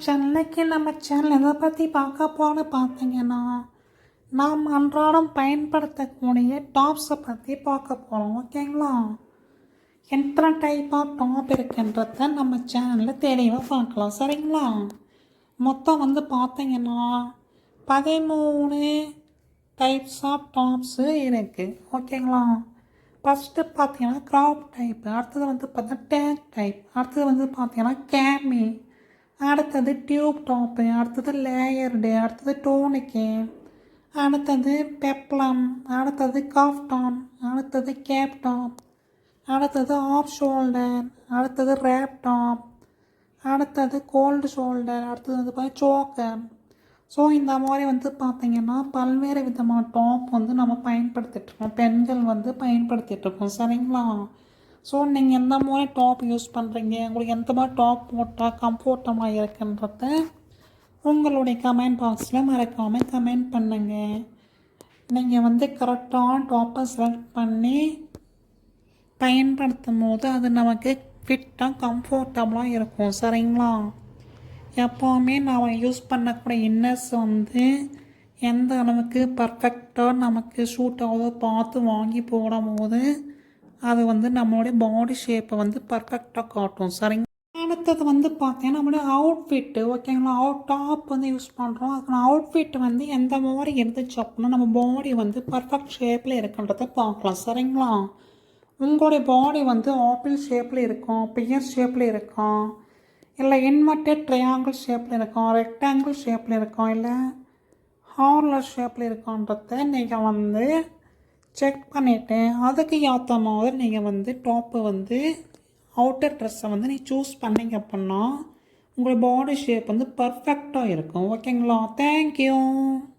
சென்னைக்கு நம்ம சேனல் எதை பற்றி பார்க்க போன்னு பார்த்தீங்கன்னா நாம் அன்றாடம் பயன்படுத்தக்கூடிய டாப்ஸை பற்றி பார்க்க போகிறோம். ஓகேங்களா? எத்தனை டைப் ஆஃப் டாப் இருக்குன்றத நம்ம சேனலில் தெளிவாக பார்க்கலாம். சரிங்களா? மொத்தம் பார்த்தீங்கன்னா 13 டைப்ஸ் ஆஃப் டாப்ஸு இருக்குது. ஓகேங்களா? ஃபஸ்ட்டு பார்த்தீங்கன்னா க்ராப் டைப், அடுத்தது பார்த்தீங்கன்னா டேக் டைப், அடுத்தது பார்த்தீங்கன்னா கேமி, அடுத்தது டியூப் டாப்பு, அடுத்தது லேயர்டு, அடுத்தது டோனிக்கு, அடுத்தது பெப்ளம், அடுத்தது காஃப்டான், அடுத்தது கேப் டாப், அடுத்தது ஆஃப் ஷோல்டர், அடுத்தது ரேப் டாப், அடுத்தது கோல்டு ஷோல்டர், அடுத்தது சோக்கர். ஸோ இந்த மாதிரி பார்த்தீங்கன்னா பல்வேறு விதமான டாப் நம்ம பயன்படுத்திகிட்ருக்கோம். பெண்கள் பயன்படுத்திகிட்ருக்கோம். சரிங்களா? ஸோ நீங்கள் எந்த மாதிரி டாப் யூஸ் பண்ணுறீங்க, உங்களுக்கு எந்த மாதிரி டாப் போட்டால் கம்ஃபர்டபுளாக இருக்குன்றத உங்களுடைய கமெண்ட் பாக்ஸில் மறக்காமல் கமெண்ட் பண்ணுங்கள். நீங்கள் கரெக்டான டாப்பை செலக்ட் பண்ணி பயன்படுத்தும் போது அது நமக்கு ஃபிட்டாக கம்ஃபர்டபுளாக இருக்கும். சரிங்களா? எப்போவுமே நாம் யூஸ் பண்ணக்கூடிய இன்னர்ஸ் எந்த அளவுக்கு பர்ஃபெக்டாக நமக்கு சூட் ஆகுதோ பார்த்து வாங்கி போடும் போது அது நம்மளுடைய பாடி ஷேப்பை பர்ஃபெக்டாக காட்டும். சரிங்க. அடுத்தது பார்த்தீங்கன்னா நம்மளுடைய அவுட்ஃபிட்டு. ஓகேங்களா? டாப் யூஸ் பண்ணுறோம். அதுக்கான அவுட்ஃபிட் எந்த மாதிரி இருந்துச்சு அப்படின்னா நம்ம பாடி பர்ஃபெக்ட் ஷேப்பில் இருக்குன்றதை பார்க்கலாம். சரிங்களா? உங்களுடைய பாடி ஆப்பிள் ஷேப்பில் இருக்கும், பியர் ஷேப்பில் இருக்கும், இல்லை இன்வெர்டட் ட்ரையாங்கிள் ஷேப்பில் இருக்கும், ரெக்டாங்கிள் ஷேப்பில் இருக்கும், இல்லை ஹார்லர் ஷேப்பில் இருக்குன்றத நீங்கள் செக் பண்ணிவிட்டு அதுக்கு ஏற்ற மாதிரி நீங்கள் டாப்பு அவுட்டர் ட்ரெஸ்ஸை நீங்கள் சூஸ் பண்ணிங்க அப்படின்னா உங்கள் பாடி ஷேப் பர்ஃபெக்டாக இருக்கும். ஓகேங்களா? தேங்க்யூ.